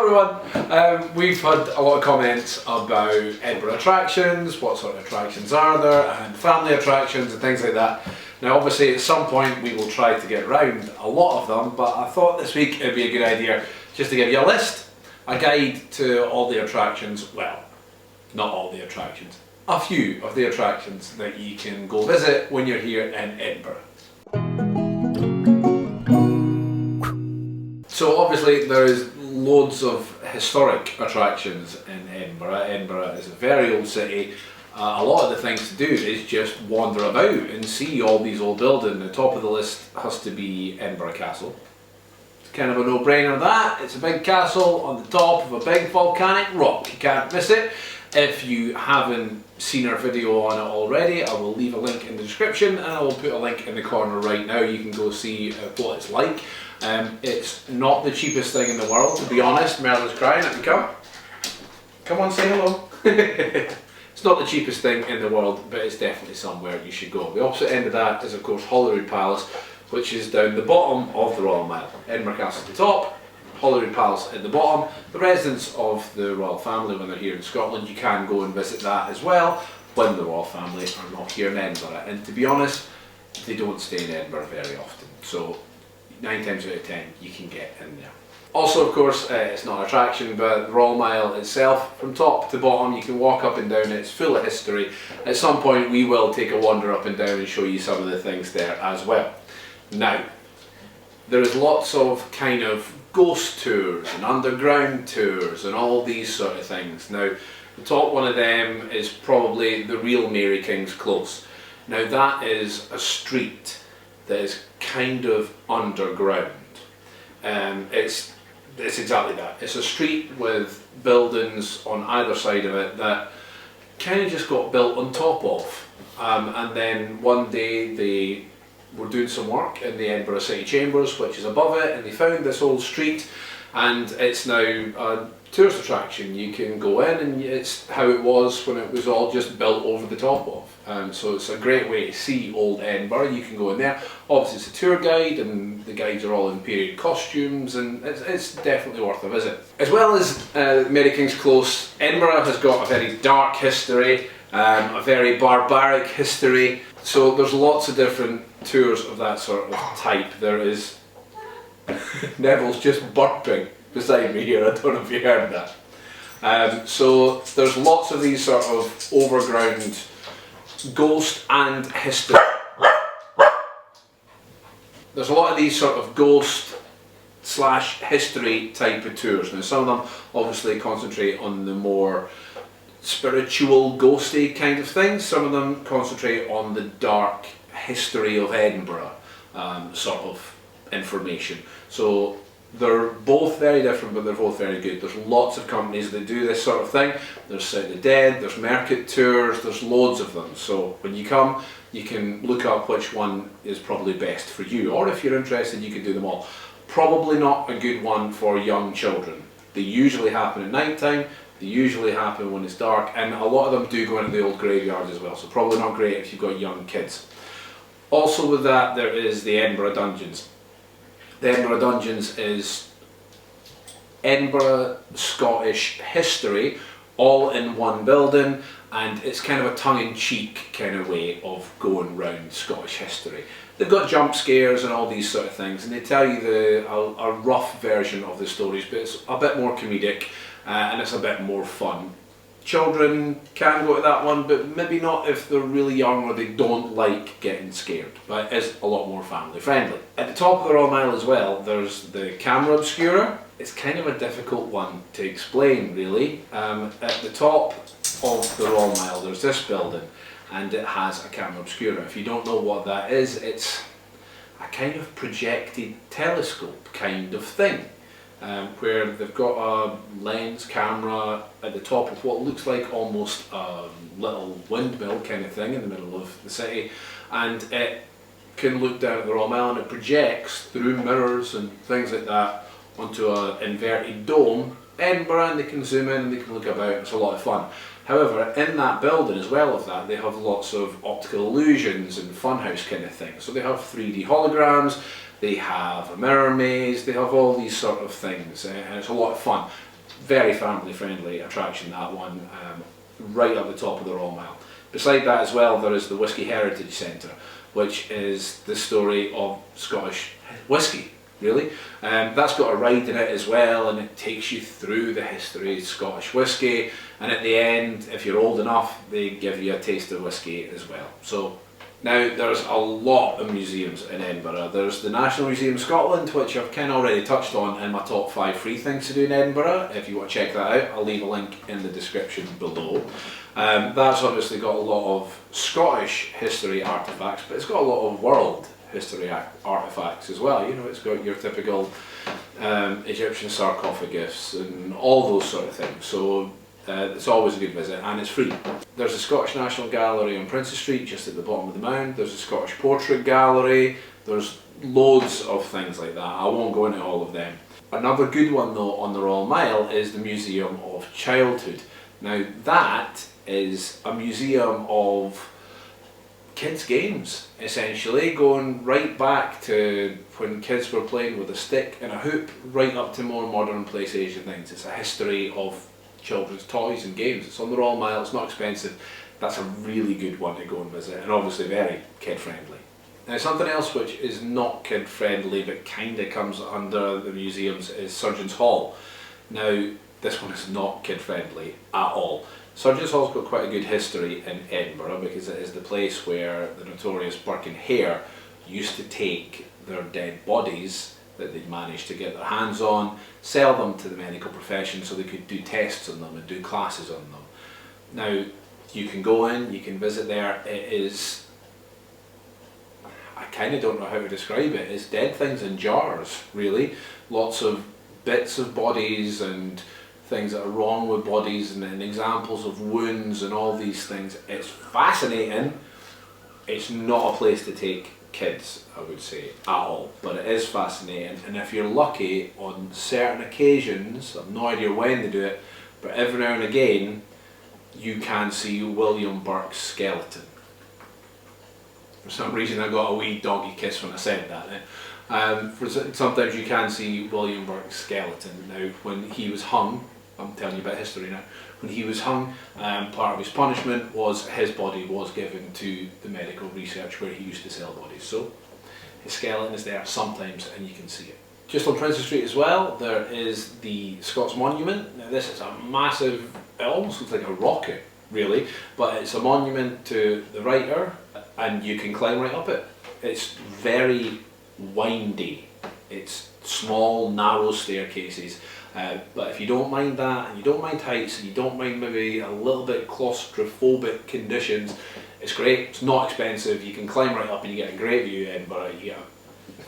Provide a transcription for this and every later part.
everyone. We've had a lot of comments about Edinburgh attractions, what sort of attractions are there, and family attractions and things like that. Now obviously at some point we will try to get round a lot of them, but I thought this week it'd be a good idea just to give you a list, a guide to all the attractions, well, not all the attractions, a few of the attractions that you can go visit when you're here in Edinburgh. So obviously there is loads of historic attractions in Edinburgh. Edinburgh is a very old city. A lot of the things to do is just wander about and see all these old buildings. The top of the list has to be Edinburgh Castle. It's kind of a no-brainer that. It's a big castle on the top of a big volcanic rock. You can't miss it. If you haven't seen our video on it already, I will leave a link in the description and I will put a link in the corner right now. You can go see what it's like. It's not the cheapest thing in the world, to be honest. Merlin's crying at me, come on, say hello. It's not the cheapest thing in the world, but it's definitely somewhere you should go. The opposite end of that is of course Holyrood Palace, which is down the bottom of the Royal Mile. Edinburgh Castle at the top, Holyrood Palace at the bottom. The residence of the royal family when they're here in Scotland, you can go and visit that as well when the royal family are not here in Edinburgh. And to be honest, they don't stay in Edinburgh very often. So 9 times out of 10 you can get in there. Also of course, it's not an attraction, but the Royal Mile itself, from top to bottom, you can walk up and down it. It's full of history. At some point we will take a wander up and down and show you some of the things there as well. Now, there is lots of kind of ghost tours and underground tours and all these sort of things. Now, the top one of them is probably the real Mary King's Close. Now that is a street that is kind of underground. It's exactly that. It's a street with buildings on either side of it that kind of just got built on top of. And then one day they were doing some work in the Edinburgh City Chambers, which is above it, and they found this old street, and it's now a tourist attraction. You can go in and it's how it was when it was all just built over the top of. So it's a great way to see old Edinburgh. You can go in there. Obviously it's a tour guide and the guides are all in period costumes, and it's definitely worth a visit. As well as Mary King's Close, Edinburgh has got a very dark history, a very barbaric history. So there's lots of different tours of that sort of type. There is Neville's just burping beside me here, I don't know if you heard that. So there's lots of these sort of overground ghost and history. There's a lot of these sort of ghost / history type of tours. Now some of them obviously concentrate on the more spiritual, ghosty kind of things. Some of them concentrate on the dark history of Edinburgh sort of information. So they're both very different, but they're both very good. There's lots of companies that do this sort of thing. There's Sight of the Dead, there's Mercat Tours, there's loads of them. So when you come, you can look up which one is probably best for you, or if you're interested you can do them all. Probably not a good one for young children. They usually happen at night time. They usually happen when it's dark, and a lot of them do go into the old graveyards as well, so probably not great if you've got young kids. Also with that, there is the Edinburgh Dungeons. The Edinburgh Dungeons is Edinburgh Scottish history all in one building, and it's kind of a tongue-in-cheek kind of way of going round Scottish history. They've got jump scares and all these sort of things, and they tell you a rough version of the stories, but it's a bit more comedic. And it's a bit more fun. Children can go to that one, but maybe not if they're really young or they don't like getting scared. But it is a lot more family friendly. At the top of the Royal Mile as well, there's the camera Obscura. It's kind of a difficult one to explain really. At the top of the Royal Mile there's this building and it has a camera Obscura. If you don't know what that is, it's a kind of projected telescope kind of thing. Where they've got a lens camera at the top of what looks like almost a little windmill kind of thing in the middle of the city, and it can look down at the Royal Mile and it projects through mirrors and things like that onto an inverted dome Edinburgh, and they can zoom in and they can look about. It's a lot of fun. However, in that building as well as that, they have lots of optical illusions and funhouse kind of things. So they have 3D holograms, they have a mirror maze, they have all these sort of things, and it's a lot of fun. Very family friendly attraction, that one, right up the top of the Royal Mile. Beside that as well, there is the Whisky Heritage Centre, which is the story of Scottish whisky, really. That's got a ride in it as well, and it takes you through the history of Scottish whisky, and at the end, if you're old enough, they give you a taste of whisky as well. So now there's a lot of museums in Edinburgh. There's the National Museum of Scotland, which I've kind of already touched on in my top 5 free things to do in Edinburgh. If you want to check that out, I'll leave a link in the description below. That's obviously got a lot of Scottish history artefacts, but it's got a lot of world history artefacts as well. You know, it's got your typical Egyptian sarcophagus and all those sort of things. So it's always a good visit, and it's free. There's a Scottish National Gallery on Princes Street, just at the bottom of the mound. There's a Scottish Portrait Gallery. There's loads of things like that. I won't go into all of them. Another good one though on the Royal Mile is the Museum of Childhood. Now that is a museum of kids' games, essentially, going right back to when kids were playing with a stick and a hoop, right up to more modern PlayStation things. It's a history of children's toys and games. It's on the Royal Mile, it's not expensive. That's a really good one to go and visit, and obviously very kid friendly. Now something else which is not kid friendly but kind of comes under the museums is Surgeons Hall. Now this one is not kid friendly at all. Surgeons Hall's got quite a good history in Edinburgh because it is the place where the notorious Burke and Hare used to take their dead bodies that they'd managed to get their hands on, sell them to the medical profession so they could do tests on them and do classes on them. Now you can go in, you can visit there. It is, I kind of don't know how to describe it. It's dead things in jars, really. Lots of bits of bodies and things that are wrong with bodies, and examples of wounds and all these things. It's fascinating. It's not a place to take kids, I would say, at all, but it is fascinating, and if you're lucky, on certain occasions, I've no idea when they do it, but every now and again you can see William Burke's skeleton. For some reason I got a wee doggy kiss when I said that. Sometimes you can see William Burke's skeleton. Now when he was hung, I'm telling you about history now, when he was hung, part of his punishment was his body was given to the medical research where he used to sell bodies. So his skeleton is there sometimes and you can see it. Just on Princes Street as well, there is the Scots Monument. Now this is a massive, it almost looks like a rocket really, but it's a monument to the writer and you can climb right up it. It's very windy. It's small, narrow staircases. But if you don't mind that, and you don't mind heights, and you don't mind maybe a little bit claustrophobic conditions, it's great. It's not expensive. You can climb right up and you get a great view of Edinburgh.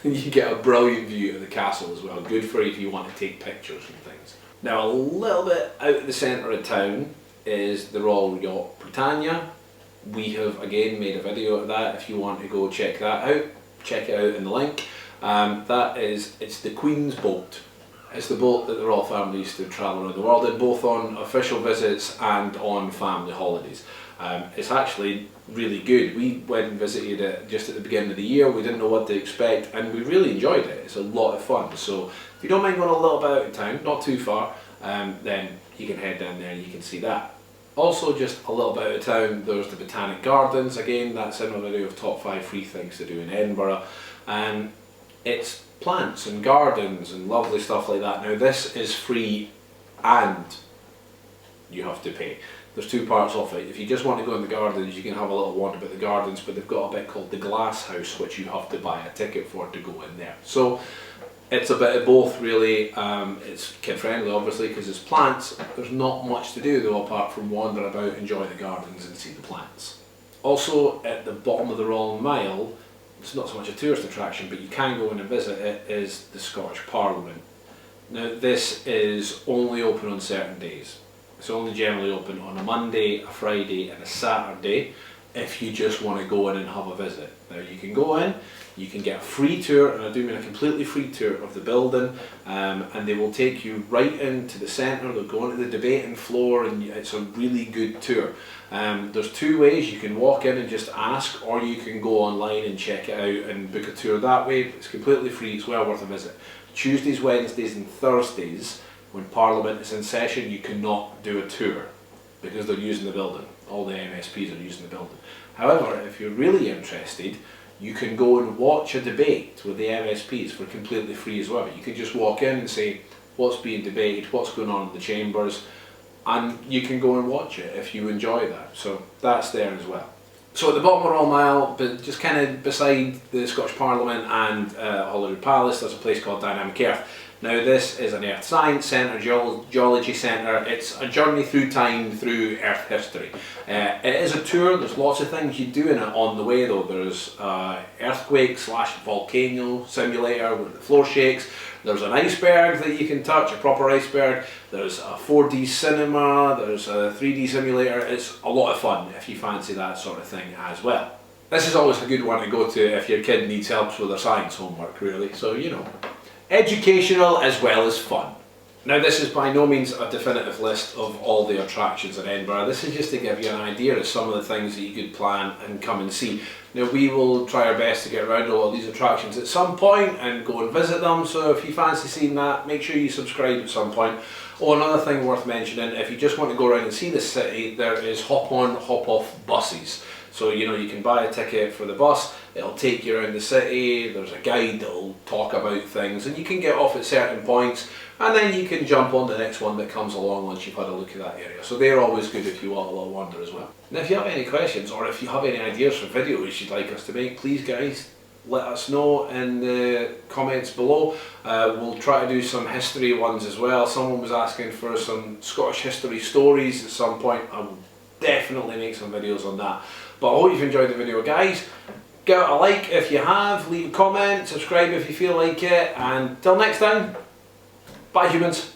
You get a brilliant view of the castle as well. Good for if you want to take pictures and things. Now a little bit out of the centre of town is the Royal Yacht Brittania. We have again made a video of that. If you want to go check that out, check it out in the link. It's the Queen's boat. It's the boat that the royal family used to travel around the world in, both on official visits and on family holidays. It's actually really good. We went and visited it just at the beginning of the year. We didn't know what to expect and we really enjoyed it. It's a lot of fun. So if you don't mind going a little bit out of town, not too far, then you can head down there and you can see that. Also just a little bit out of town, there's the Botanic Gardens. Again, that's in my video of top 5 free things to do in Edinburgh. It's plants and gardens and lovely stuff like that. Now this is free and you have to pay. There's 2 parts of it. If you just want to go in the gardens, you can have a little wander about the gardens, but they've got a bit called the Glass House, which you have to buy a ticket for to go in there. So it's a bit of both really. It's kid friendly obviously because it's plants. There's not much to do though apart from wander about, enjoy the gardens and see the plants. Also at the bottom of the Royal Mile, it's not so much a tourist attraction, but you can go in and visit it, is the Scottish Parliament. Now this is only open on certain days. It's only generally open on a Monday, a Friday and a Saturday if you just want to go in and have a visit. Now you can go in, you can get a free tour, and I do mean a completely free tour of the building, and they will take you right into the centre. They'll go into the debating floor and it's a really good tour. There's 2 ways. You can walk in and just ask, or you can go online and check it out and book a tour that way. It's completely free, it's well worth a visit. Tuesdays, Wednesdays and Thursdays when Parliament is in session, you cannot do a tour because they're using the building. All the MSPs are using the building. However, if you're really interested, you can go and watch a debate with the MSPs for completely free as well. You can just walk in and say what's being debated, what's going on in the chambers, and you can go and watch it if you enjoy that. So that's there as well. So at the bottom of Royal Mile, but just kind of beside the Scottish Parliament and Holyrood Palace, there's a place called Dynamic Earth. Now this is an Earth Science Centre, Geology Centre. It's a journey through time, through Earth history. It is a tour. There's lots of things you do in it on the way though. There's earthquake / volcano simulator where the floor shakes. There's an iceberg that you can touch, a proper iceberg. There's a 4D cinema, there's a 3D simulator. It's a lot of fun if you fancy that sort of thing as well. This is always a good one to go to if your kid needs help with their science homework really, so you know. Educational as well as fun. Now this is by no means a definitive list of all the attractions in Edinburgh. This is just to give you an idea of some of the things that you could plan and come and see. Now we will try our best to get around all of these attractions at some point and go and visit them, so if you fancy seeing that, make sure you subscribe at some point. Oh, another thing worth mentioning, if you just want to go around and see the city, there is hop-on, hop-off buses. So you know, you can buy a ticket for the bus, it'll take you around the city, there's a guide that'll talk about things, and you can get off at certain points, and then you can jump on the next one that comes along once you've had a look at that area. So they're always good if you want a little wander as well. Now if you have any questions, or if you have any ideas for videos you'd like us to make, please guys, let us know in the comments below. We'll try to do some history ones as well. Someone was asking for some Scottish history stories at some point. I will definitely make some videos on that. But I hope you've enjoyed the video guys. Give it a like if you have, leave a comment, subscribe if you feel like it, and till next time, bye humans.